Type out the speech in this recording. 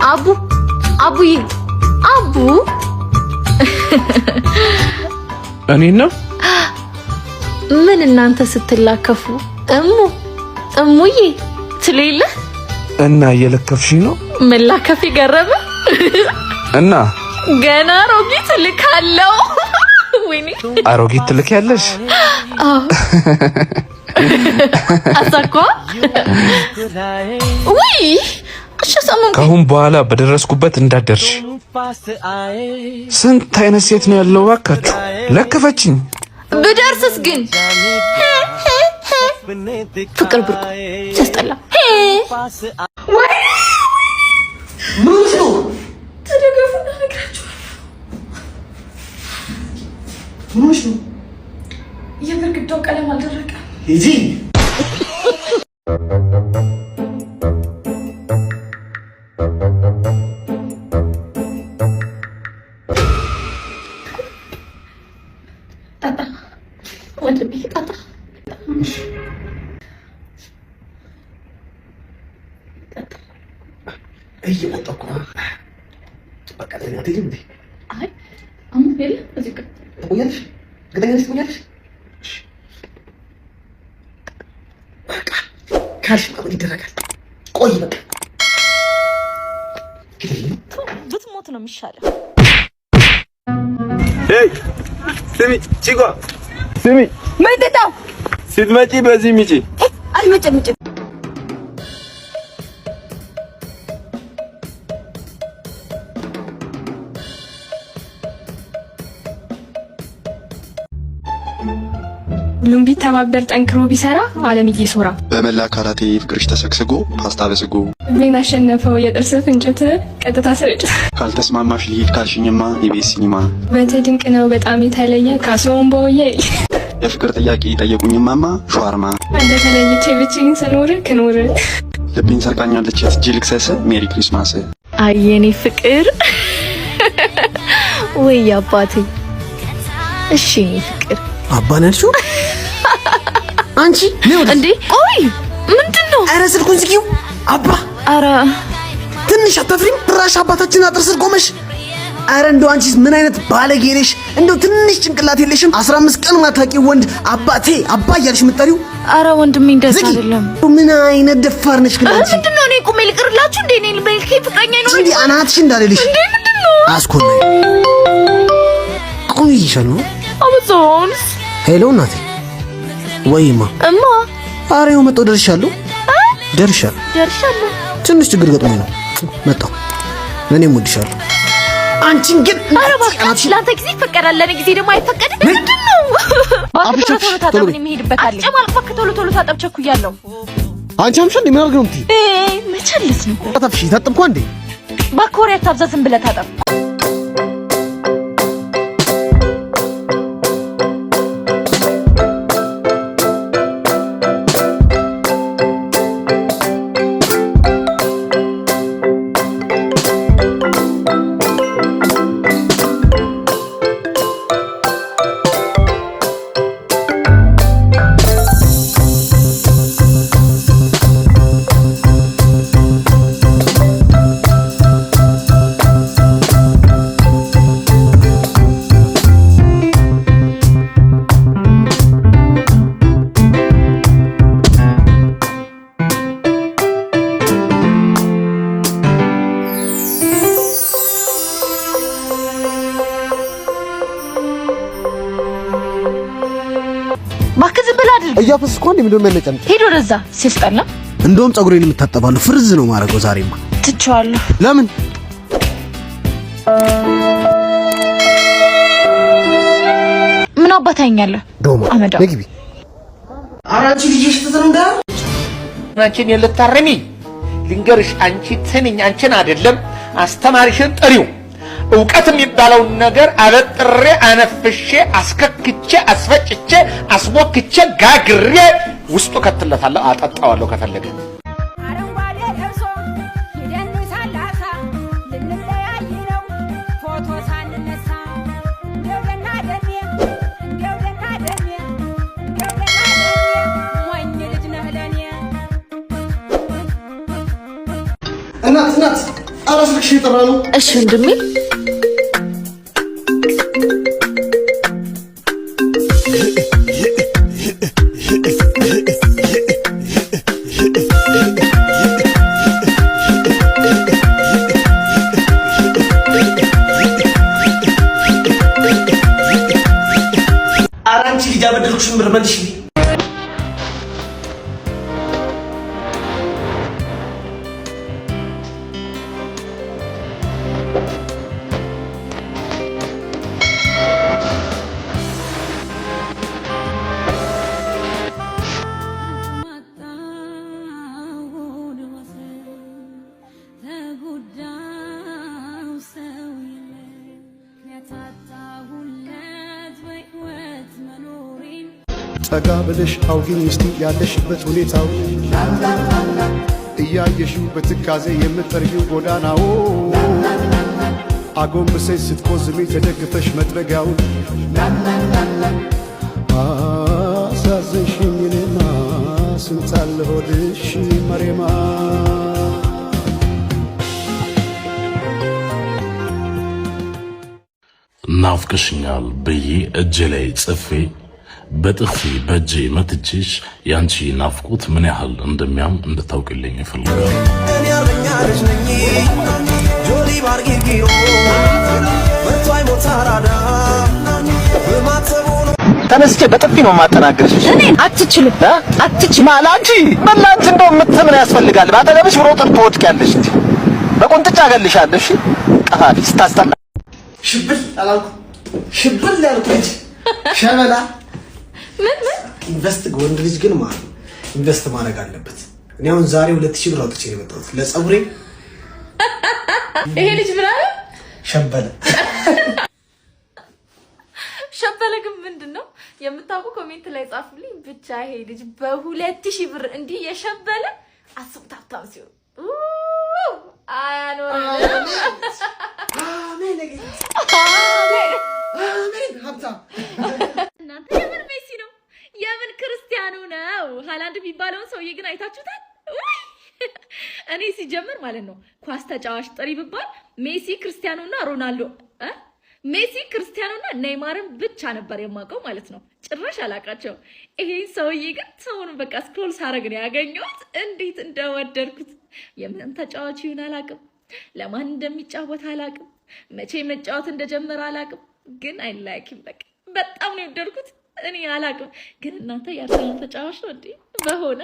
አቡዬ አቡ እኔና ምን እናንተ ስትላከፉ እሙዬ ትሌለ እና እየለከፍሽኝ ነው? መላከፍ ይገረበ እና ገና አሮጊት ልካለው። ወይኔ አሮጊት ልካለሽ? አሳኳ ወይ ከአሁን በኋላ በደረስኩበት እንዳደርሽ። ስንት አይነት ሴት ነው ያለው ባካችሁ። ለከፈችኝ። ብደርስስ ግን ፍቅር ብርቁ ሲያስጠላ። ምን ነው ተደገፉና ነግራችሁ ምን ነው የግድግዳው ቀለም አልደረቀም። ሂጂ ታታ ወንድሜ ታታ እየመጣሁ ነው። በቃ ለኔ አትይም እንዴ? አይ አሁን ሄለ እዚህ ጋር ትቆያለሽ? ትቆያለሽ? በቃ ካልሽ ምን ይደረጋል? ቆይ በቃ ብትሞት ነው የሚሻለው። ሄይ ስሚ ቺጓ ስሚ ምንድነው? ስትመጪ በዚህ ምጪ። አልመጭም ሁሉም ቢተባበር ጠንክሮ ቢሰራ ዓለምዬ ሶራ። በመላ አካላቴ ፍቅርሽ ተሰግስጎ ፓስታ በስጎ ቤን አሸነፈው የጥርስ ፍንጭት ቀጥታ ስርጭት። ካልተስማማሽ ልሂድ ካልሽኝማ ኢቢኤስ ሲኒማ። በተ ድንቅ ነው በጣም የተለየ ካሶን ቦዬ። የፍቅር ጥያቄ ጠየቁኝማማ ሸዋርማ። አንተ ተለይቼ ብቻዬን ስኖር ክኖር። ልቤን ሰርቃኛለች የትጄ ልክሰስ ሜሪ ክሪስማስ። አየኔ ፍቅር ወይ አባቴ። እሺ ፍቅር አባናልሹ አንቺ ነው እንዴ? ቆይ ምንድነው? አረ ስልኩን ዝጊው። አባ አረ ትንሽ አታፍሪም? ራሽ አባታችን አጥር ስር ቆመሽ። አረ እንደው አንቺስ ምን አይነት ባለጌ ነሽ? እንደው ትንሽ ጭንቅላት የለሽም? 15 ቀን ማታውቂው ወንድ አባቴ አባ እያልሽ የምትጠሪው? አረ ወንድሜ እንደዛ አይደለም። ምን አይነት ደፋር ነሽ ግን አንቺ? ምንድነው? እኔ ቆሜ ልቅርላችሁ እንዴ? እኔ ልበልከ ፍቅረኛ ነው እንዴ? አናትሽ እንዳለልሽ እንዴ? ምንድነው? አስኮና ቆይሻል ነው አብዞንስ ሄሎ እናቴ ወይማ እማ አሬው መጥቶ ደርሻለሁ። ትንሽ ችግር ገጥሞኝ ነው መጣሁ። እኔም ወድሻለሁ። አንቺን ግን አረባካሽ ላንተ ጊዜ ይፈቀዳል፣ ለኔ ጊዜ ደግሞ አይፈቀድም። ምንድነው? ባክሽ ቶሎ ታጠብ፣ እኔ የምሄድበት አለ። አጨማልቅ ቶሎ ታጠብ፣ ቸኩያለሁ። አንቺ አምሻል ምን አድርገው ነው? መቸልስ ነው። ታጠብሽ ታጠብኩ እንዴ? ባኮሪያ ታብዛዝም ብለህ ታጠብ። እያፈስኩ እንዴ ምንድነው መነጨም? ሄዶ ወደዛ ሲስጠላ። እንደውም ጸጉሬን የምታጠባለሁ ፍርዝ ነው ማረገው ዛሬማ። ትቻለሁ። ለምን? ምን አባታኛለህ? ዶማ አመዳ ነግቢ። አራንቺ ልጅሽ ተዘንጋ አንቺን የልታረሚ ልንገርሽ። አንቺ ትንኝ አንቺን አይደለም አስተማሪሽን ጥሪው። እውቀት የሚባለውን ነገር አበጥሬ አነፍሼ አስከክቼ አስፈጭቼ አስቦክቼ ጋግሬ ውስጡ ከተለታለሁ፣ አጠጣዋለሁ ከፈለገ። አረንጓዴ ደርሶ ይደንሳላታ ልንለያይ ነው ፎቶ ሳንነሳ እንደገና ደሜ ሞኝ ልጅ ነህ ለኔ። እናት አራስልክሽ ይጥራ ነው። እሺ ወንድሜ አራንቺ ልጅ አበደልኩሽን ብር መልሽ። ጠጋ ብለሽ አውጊኝ እስቲ ያለሽበት ሁኔታው እያየሽው በትካዜ የምትጠርጊው ጎዳናው አጎንብሰሽ ስትቆዝሚ ተደግፈሽ መጥረጊያው አሳዘንሽኝ እኔማ ስንታለ ሆድሽ መሬማ ናፍቀሽኛል ብዬ እጄ ላይ ጽፌ በጥፊ በእጄ መትቼሽ ያንቺ ናፍቆት ምን ያህል እንደሚያም እንድታውቅልኝ ይፈልጋል። እኔ አርበኛ ልጅ ነኝ ጆሊ ባርጌጊዮ ወጥቷይ ሞታራዳ በማተቡ ተነስቼ በጥፊ ነው ማጠናገርሽ። እኔ አትችልም ማላንቺ በእናንተ እንደው ምትምን ያስፈልጋል። ባጠገብሽ ብሮጥ ትወድቂያለሽ። በቁንጥጫ አገልሻለሽ። ቀፋፊ ስታስጠላ ሽብል አላልኩ ሽብል ያልኩት ሸበላ ምን ኢንቨስት ወንድ ልጅ ግን ማለት ኢንቨስት ማድረግ አለበት። እኔ አሁን ዛሬ 2000 ብር አውጥቼ ነው የመጣሁት ለፀጉሬ። ይሄ ልጅ ምን አለ? ሸበለ ሸበለ ግን ምንድነው? የምታውቁ ኮሜንት ላይ ጻፉልኝ። ብቻ ይሄ ልጅ በ2000 ብር እንዲህ የሸበለ አስቡት ሀብታም ሲሆን አያኖረን። አሜን አሜን ሀብታም እናንተ የምን ሜሲ ነው የምን ክርስቲያኖ ነው? ሃላንድ የሚባለውን ሰውዬ ግን አይታችሁታል? እኔ ሲጀምር ማለት ነው ኳስ ተጫዋች ጥሪ ብባል ሜሲ ክርስቲያኖና ሮናልዶ ሜሲ ክርስቲያኖና ኔይማርን ብቻ ነበር የማውቀው ማለት ነው። ጭራሽ አላውቃቸው። ይሄን ሰውዬ ግን ሰሞኑን በቃ ስክሮል ሳረግ ነው ያገኘሁት። እንዴት እንደወደድኩት። የምን ተጫዋች ይሁን አላውቅም፣ ለማን እንደሚጫወት አላውቅም፣ መቼ መጫወት እንደጀመረ አላውቅም። ግን አይ ላይክ ሂም በቃ በጣም ነው የወደድኩት። እኔ አላውቅም ግን እናንተ የአርሰናል ተጫዋች ነው እንዴ በሆነ